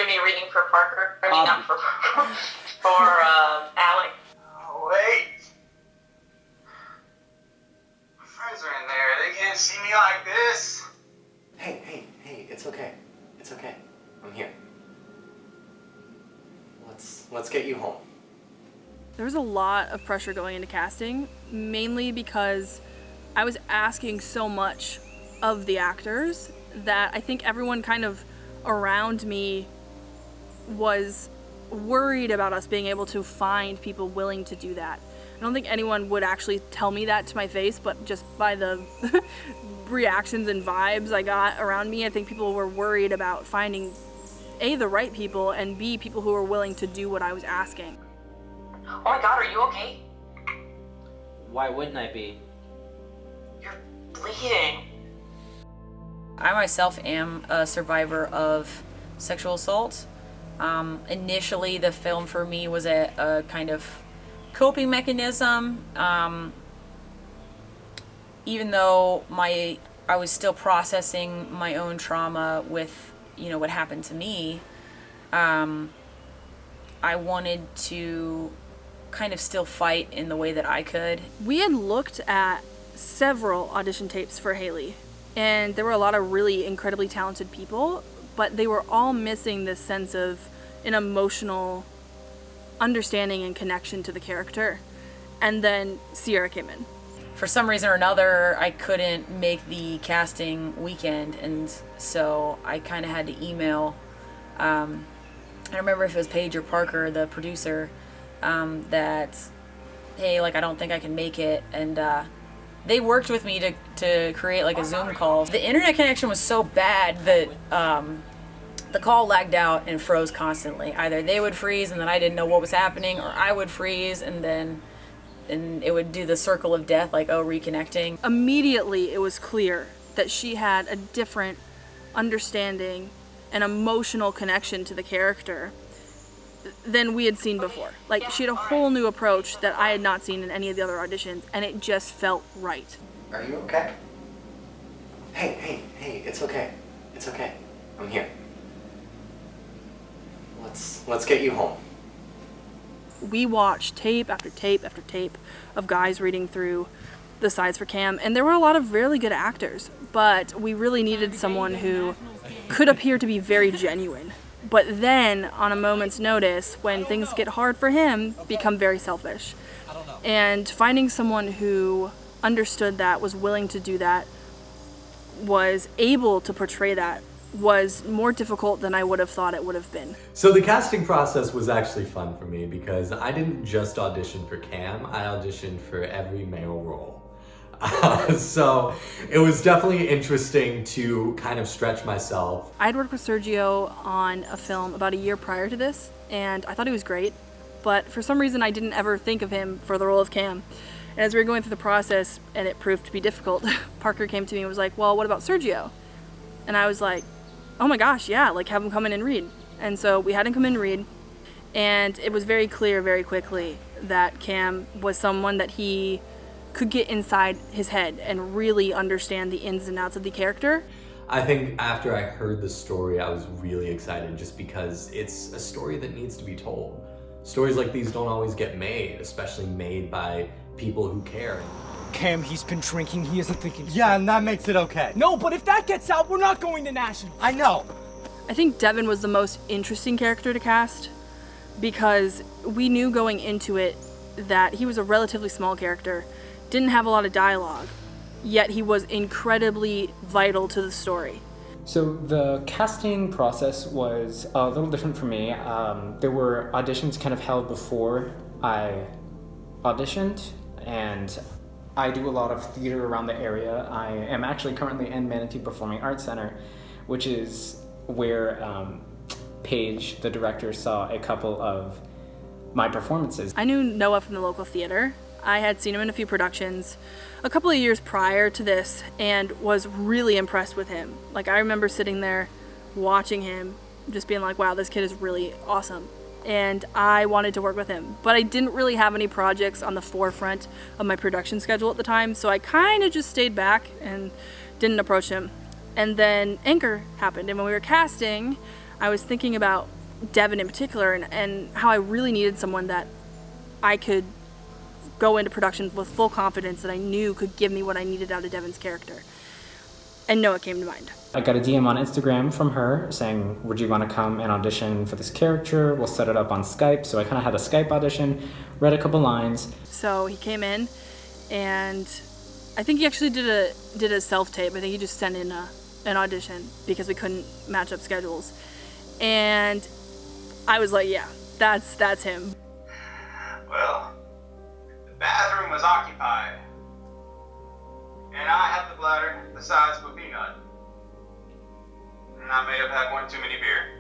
to be reading for Parker. I mean, not for Alec. Oh, wait. My friends are in there. They can't see me like this. Hey, it's okay. It's okay. I'm here. Let's get you home. There was a lot of pressure going into casting, mainly because I was asking so much of the actors that I think everyone kind of around me was worried about us being able to find people willing to do that. I don't think anyone would actually tell me that to my face, but just by the reactions and vibes I got around me, I think people were worried about finding A, the right people, and B, people who were willing to do what I was asking. Oh my God, are you okay? Why wouldn't I be? You're bleeding. I myself am a survivor of sexual assault. Initially, the film for me was a kind of coping mechanism. Even though I was still processing my own trauma with, what happened to me, I wanted to kind of still fight in the way that I could. We had looked at several audition tapes for Haley, and there were a lot of really incredibly talented people, but they were all missing this sense of an emotional understanding and connection to the character. And then Sierra came in. For some reason or another, I couldn't make the casting weekend, and so I kind of had to email, I don't remember if it was Paige or Parker, the producer, that, hey, I don't think I can make it, and they worked with me to create a Zoom call. The internet connection was so bad that the call lagged out and froze constantly. Either they would freeze and then I didn't know what was happening, or I would freeze and it would do the circle of death, reconnecting. Immediately it was clear that she had a different understanding and emotional connection to the character than we had seen before. She had a whole new approach that I had not seen in any of the other auditions, and it just felt right. Are you okay? Hey, it's okay. It's okay. I'm here. Let's get you home. We watched tape after tape after tape of guys reading through the sides for Cam, and there were a lot of really good actors, but we really needed someone who could appear to be very genuine, but then on a moment's notice, when things get hard for him, become very selfish. And finding someone who understood that, was willing to do that, was able to portray that, was more difficult than I would have thought it would have been. So the casting process was actually fun for me because I didn't just audition for Cam, I auditioned for every male role. So it was definitely interesting to kind of stretch myself. I'd worked with Sergio on a film about a year prior to this, and I thought he was great, but for some reason I didn't ever think of him for the role of Cam. And as we were going through the process, and it proved to be difficult, Parker came to me and was like, well, what about Sergio? And I was like, oh my gosh, yeah, have him come in and read. And so we had him come in and read, and it was very clear very quickly that Cam was someone that he could get inside his head and really understand the ins and outs of the character. I think after I heard the story, I was really excited just because it's a story that needs to be told. Stories like these don't always get made, especially made by people who care. Cam, he's been drinking, he isn't thinking. Yeah, and that makes it okay. No, but if that gets out, we're not going to National. I know. I think Devin was the most interesting character to cast because we knew going into it that he was a relatively small character, didn't have a lot of dialogue, yet he was incredibly vital to the story. So the casting process was a little different for me. There were auditions kind of held before I auditioned, and I do a lot of theater around the area. I am actually currently in Manatee Performing Arts Center, which is where Paige, the director, saw a couple of my performances. I knew Noah from the local theater. I had seen him in a few productions a couple of years prior to this and was really impressed with him. I remember sitting there watching him, just being like, wow, this kid is really awesome. And I wanted to work with him, but I didn't really have any projects on the forefront of my production schedule at the time, so I kind of just stayed back and didn't approach him. And then Anchor happened, and when we were casting, I was thinking about Devin in particular, and how I really needed someone that I could go into production with full confidence that I knew could give me what I needed out of Devin's character. And Noah came to mind. I got a DM on Instagram from her saying, would you want to come and audition for this character? We'll set it up on Skype. So I kind of had a Skype audition, read a couple lines. So he came in, and I think he actually did a self-tape. I think he just sent in an audition because we couldn't match up schedules. And I was like, yeah, that's him. Well, the bathroom was occupied. And I had the bladder the size of a peanut. And I may have had one too many beer.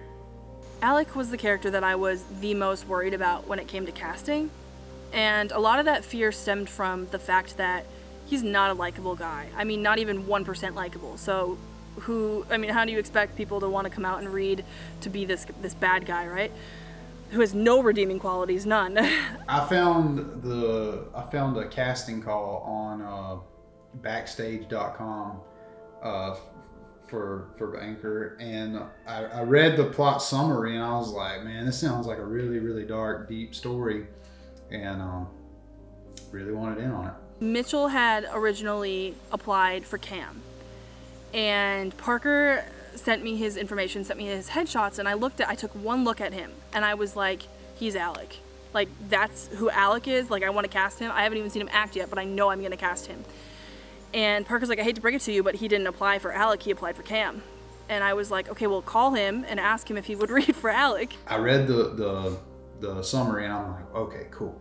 Alec was the character that I was the most worried about when it came to casting. And a lot of that fear stemmed from the fact that he's not a likable guy. I mean, not even 1% likable. So how do you expect people to want to come out and read to be this bad guy, right? Who has no redeeming qualities, none. I found a casting call on backstage.com for Anchor, and I read the plot summary, and I was like, man, this sounds like a really, really dark, deep story, and really wanted in on it. Mitchell had originally applied for Cam, and Parker sent me his information, sent me his headshots, and I took one look at him, and I was like, he's Alec. Like, that's who Alec is. Like, I want to cast him. I haven't even seen him act yet, but I know I'm going to cast him. And Parker's like, I hate to break it to you, but he didn't apply for Alec, he applied for Cam. And I was like, okay, well, call him and ask him if he would read for Alec. I read the summary, and I'm like, okay, cool.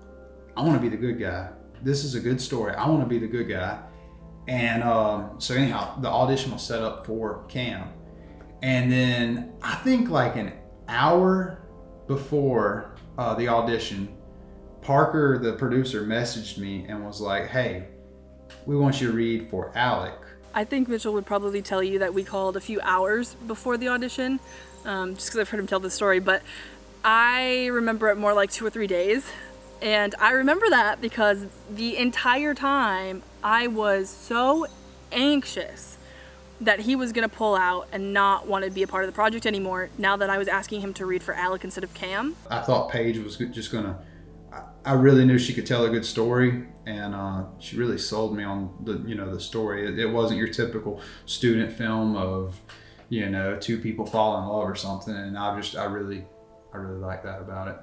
I want to be the good guy. This is a good story. I want to be the good guy. And so anyhow, the audition was set up for Cam. And then I think like an hour before the audition, Parker, the producer, messaged me and was like, hey, we want you to read for Alec. I think Mitchell would probably tell you that we called a few hours before the audition, just because I've heard him tell the story, but I remember it more like 2 or 3 days. And I remember that because the entire time I was so anxious that he was gonna pull out and not want to be a part of the project anymore now that I was asking him to read for Alec instead of Cam. I thought Paige was just gonna, I really knew she could tell a good story, and she really sold me on the story. It wasn't your typical student film of, two people fall in love or something, and I really like that about it.